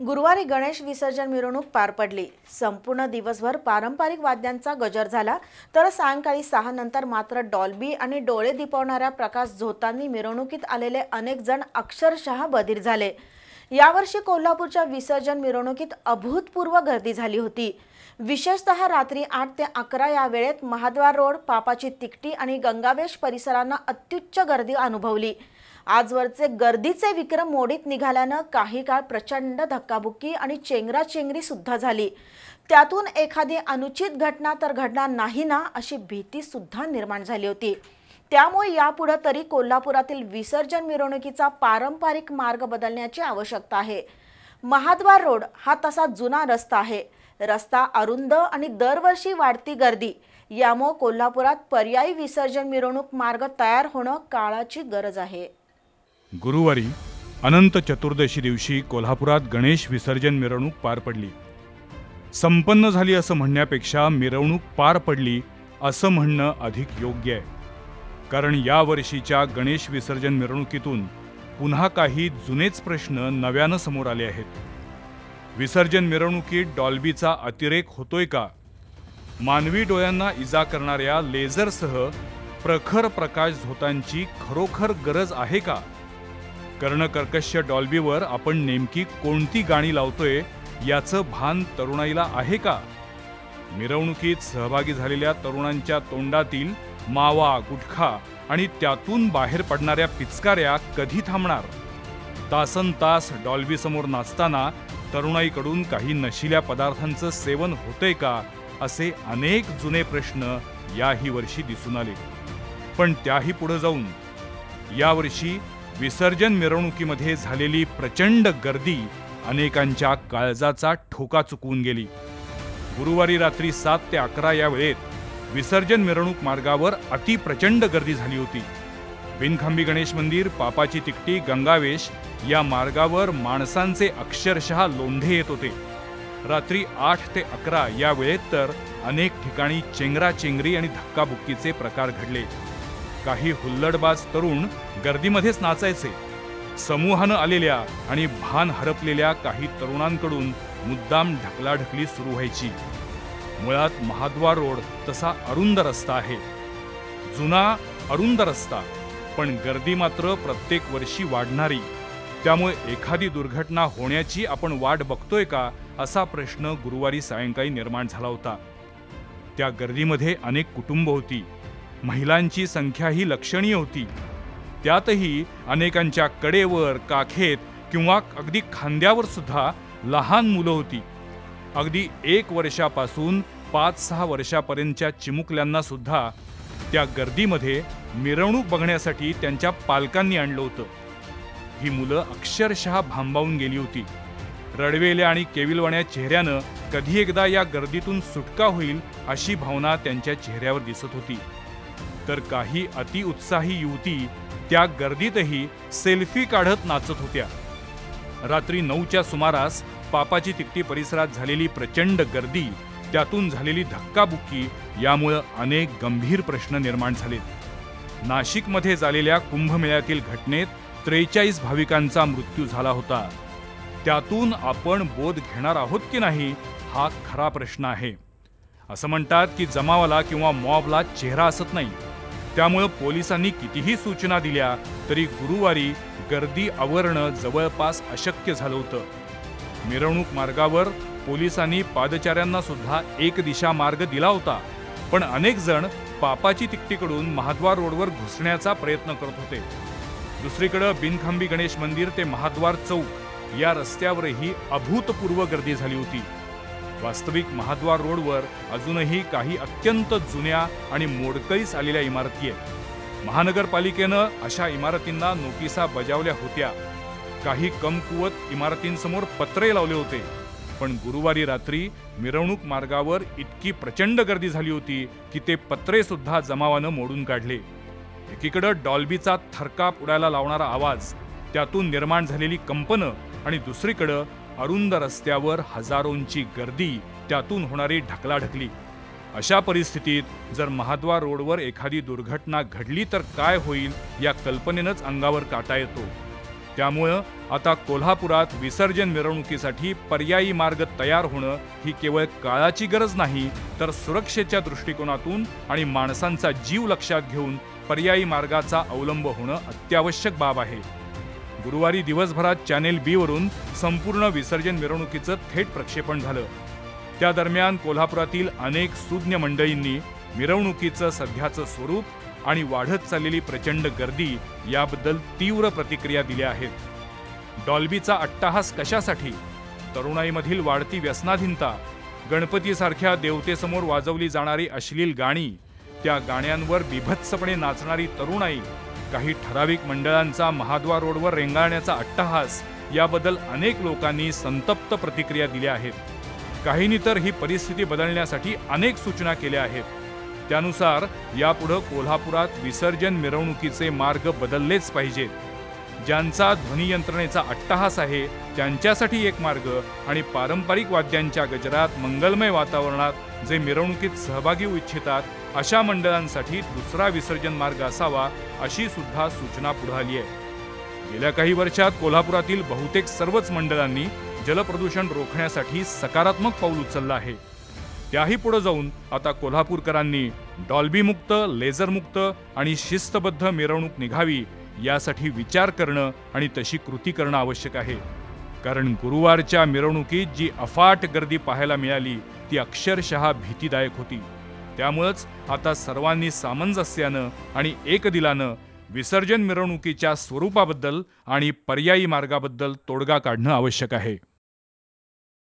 गुरुवारी गणेश विसर्जन मिरवणूक पार पडली। संपूर्ण दिवसभर पारंपरिक वाद्यांचा गजर झाला, तर सायंकाळी 6 नंतर मात्र डॉल्बी आणि डोळे दिपवणाऱ्या प्रकाश झोतांनी मिरवणुकीत आलेले अनेक जण अक्षरशः बधीर झाले। यावर्षी कोल्हापूरच्या विसर्जन मिरवणुकीत अभूतपूर्व गर्दी झाली होती। विशेषतः रात्री 8 ते 11 या वेळेत महाद्वार रोड, पापाची तिकटी आणि गंगावेश परिसरांना अत्युच्च गर्दी अनुभवली। आजवरचे गर्दीचे विक्रम मोडीत निघाल्यानं काही काळ प्रचंड धक्काबुक्की आणि चेंगराचेंगरी सुद्धा झाली। त्यातून एखादी अनुचित घटना तर घडणार नाही ना अशी भीती सुद्धा निर्माण झाली होती। त्यामुळे यापुढे तरी कोल्हापुरातील विसर्जन मिरवणुकीचा पारंपरिक मार्ग बदलण्याची आवश्यकता आहे। महाद्वार रोड हा तसा जुना रस्ता आहे। रस्ता अरुंद आणि दरवर्षी वाढती गर्दी यामुळे कोल्हापुरात पर्यायी विसर्जन मिरवणूक मार्ग तयार होणं काळाची गरज आहे। गुरुवारी अनंत चतुर्दशी दिवशी कोल्हापुरात गणेश विसर्जन मिरवणूक पार पडली। संपन्न झाली असं म्हणण्यापेक्षा मिरवणूक पार पडली असं म्हणणं अधिक योग्य आहे। कारण या वर्षीच्या गणेश विसर्जन मिरवणुकीतून पुन्हा काही जुनेच प्रश्न नव्यानं समोर आले आहेत। विसर्जन मिरवणुकीत डॉल्बीचा अतिरेक होतोय का? मानवी डोळ्यांना इजा करणाऱ्या लेझरसह प्रखर प्रकाश झोतांची खरोखर गरज आहे का? कर्णकर्कश डॉल्बीवर आपण नेमकी कोणती गाणी लावतोय याचं भान तरुणाईला आहे का? मिरवणुकीत सहभागी झालेल्या तरुणांच्या तोंडातील मावा, गुटखा आणि त्यातून बाहेर पडणाऱ्या पिचकाऱ्या कधी थांबणार? तासनतास डॉल्बी समोर नाचताना तरुणाईकडून काही नशिल्या पदार्थांचं सेवन होतंय का? असे अनेक जुने प्रश्न याही वर्षी दिसून आले। पण त्याही पुढे जाऊन यावर्षी विसर्जन मिरवणुकीमध्ये झालेली प्रचंड गर्दी अनेकांच्या काळजाचा ठोका चुकवून गेली। गुरुवारी रात्री 7 ते 11 या वेळेत विसर्जन मिरवणूक मार्गावर अति प्रचंड गर्दी झाली होती। बिनखांबी गणेश मंदिर, पापाची तिकटी, गंगावेश या मार्गावर माणसांचे अक्षरशः लोंढे येत होते। रात्री 8 ते 11 या वेळेत तर अनेक ठिकाणी चेंगराचेंगरी आणि धक्काबुक्कीचे प्रकार घडले। काही हुल्लडबाज तरुण गर्दीमध्येच नाचायचे। समूहानं आलेल्या आणि भान हरपलेल्या काही तरुणांकडून मुद्दाम ढकलाढकली सुरू व्हायची। मुळात महाद्वार रोड तसा अरुंद रस्ता आहे, जुना अरुंद रस्ता, पण गर्दी मात्र प्रत्येक वर्षी वाढणारी। त्यामुळे एखादी दुर्घटना होण्याची आपण वाट बघतोय का असा प्रश्न गुरुवारी सायंकाळी निर्माण झाला होता। त्या गर्दीमध्ये अनेक कुटुंब होती, महिलांची संख्याही लक्षणीय होती। त्यातही अनेकांच्या कडेवर, काखेत किंवा अगदी खांद्यावर सुद्धा लहान मुलं होती। अगदी 1 वर्षापासून 5-6 वर्षापर्यंतच्या चिमुकल्यांना सुद्धा त्या गर्दीमध्ये मिरवणूक बघण्यासाठी त्यांच्या पालकांनी आणलं होतं। ही मुलं अक्षरशः भांबावून गेली होती। रडवेल्या आणि केविलवाण्या चेहऱ्यानं कधी एकदा या गर्दीतून सुटका होईल अशी भावना त्यांच्या चेहऱ्यावर दिसत होती। तर काही अतिउत्साही युवती त्या गर्दीतही सेल्फी काढत नाचत होत्या। रात्री 9च्या सुमारास पापाची तिकटी परिसरात झालेली प्रचंड गर्दी, त्यातून झालेली धक्काबुक्की यामुळे अनेक गंभीर प्रश्न निर्माण झालेत। नाशिकमध्ये झालेल्या कुंभमेळ्यातील घटनेत 43 भाविकांचा मृत्यू झाला होता। त्यातून आपण बोध घेणार आहोत की नाही हा खरा प्रश्न आहे। असं म्हणतात की जमावाला किंवा मॉबला चेहरा असत नाही, त्यामुळे पोलिसांनी कितीही सूचना दिल्या तरी गुरुवारी गर्दी आवरणं जवळपास अशक्य झालं होतं। मिरवणूक मार्गावर पोलिसांनी पादचाऱ्यांना सुद्धा एक दिशा मार्ग दिला होता, पण अनेक जण पापाची तिकटीकडून महाद्वार रोडवर घुसण्याचा प्रयत्न करत होते। दुसरीकडे बिनखांबी गणेश मंदिर ते महाद्वार चौक या रस्त्यावरही अभूतपूर्व गर्दी झाली होती। वास्तविक महाद्वार रोडवर अजूनही काही अत्यंत जुन्या आणि मोडकळीस आलेल्या इमारती आहेत। महानगरपालिकेनं अशा इमारतींना नोटिसा बजावल्या होत्या। काही कमकुवत इमारतींसमोर पत्रे लावले होते, पण गुरुवारी रात्री मिरवणूक मार्गावर इतकी प्रचंड गर्दी झाली होती की ते पत्रे सुद्धा जमावानं मोडून काढले। एकीकडे डॉल्बीचा थरकाप उडायला लावणारा आवाज, त्यातून निर्माण झालेली कंपनं आणि दुसरीकडे अरुंद रस्त्यावर हजारोंची गर्दी, त्यातून होणारी ढकलाढकली। अशा परिस्थितीत जर महाद्वार रोडवर एखादी दुर्घटना घडली तर काय होईल या कल्पनेनंच अंगावर काटा येतो। त्यामुळं आता कोल्हापुरात विसर्जन मिरवणुकीसाठी पर्यायी मार्ग तयार होणं ही केवळ काळाची गरज नाही, तर सुरक्षेच्या दृष्टिकोनातून आणि माणसांचा जीव लक्षात घेऊन पर्यायी मार्गाचा अवलंब होणं अत्यावश्यक बाब आहे. गुरुवारी दिवसभरात चॅनेल बी वरून संपूर्ण विसर्जन मिरवणुकीचं थेट प्रक्षेपण झालं. त्या दरम्यान कोल्हापुरातील अनेक सुज्ञ मंडळींनी मिरवणुकीचं सध्याचं स्वरूप आणि वाढत चाललेली प्रचंड गर्दी याबद्दल तीव्र प्रतिक्रिया दिल्या आहेत. डॉल्बीचा अट्टाहास कशासाठी? तरुणाईमधील वाढती व्यसनाधीनता, गणपतीसारख्या देवतेसमोर वाजवली जाणारी अश्लील गाणी, त्या गाण्यांवर बिभत्सपणे नाचणारी तरुणाई, काही ठराविक मंडळांचा महाद्वार रोडवर रेंगाळण्याचा अट्टाहास याबद्दल अनेक लोकांनी संतप्त प्रतिक्रिया दिल्या आहेत. काहींनी तर ही परिस्थिती बदलण्यासाठी अनेक सूचना केल्या आहेत. त्यानुसार यापुढे कोल्हापुरात विसर्जन मिरवणुकीचे मार्ग बदललेच पाहिजेत. ज्यांचा ध्वनी यंत्रणेचा अट्टाहास आहे त्यांच्यासाठी एक मार्ग आणि पारंपरिक वाद्यांच्या गजरात मंगलमय वातावरणात जे मिरवणुकीत सहभागी होऊ इच्छितात अशा मंडळांसाठी दुसरा विसर्जन मार्ग असावा, अशी सुद्धा सूचना पुढे आली आहे. गेल्या काही वर्षात कोल्हापुरातील बहुतेक सर्वच मंडळांनी जलप्रदूषण रोखण्यासाठी सकारात्मक पाऊल उचललं आहे. त्याही पुढे जाऊन आता कोल्हापूरकरांनी डॉल्बी मुक्त, लेझर मुक्त आणि शिस्तबद्ध मिरवणूक निघावी यासाठी विचार करणं आणि तशी कृती करणं आवश्यक आहे. कारण गुरुवारच्या मिरवणुकीत जी अफाट गर्दी पाहायला मिळाली ती अक्षरशः भीतीदायक होती. त्यामुळेच आता सर्वांनी सामंजस्यानं आणि एकदिलानं विसर्जन मिरवणुकीच्या स्वरूपाबद्दल आणि पर्यायी मार्गाबद्दल तोडगा काढणं आवश्यक आहे.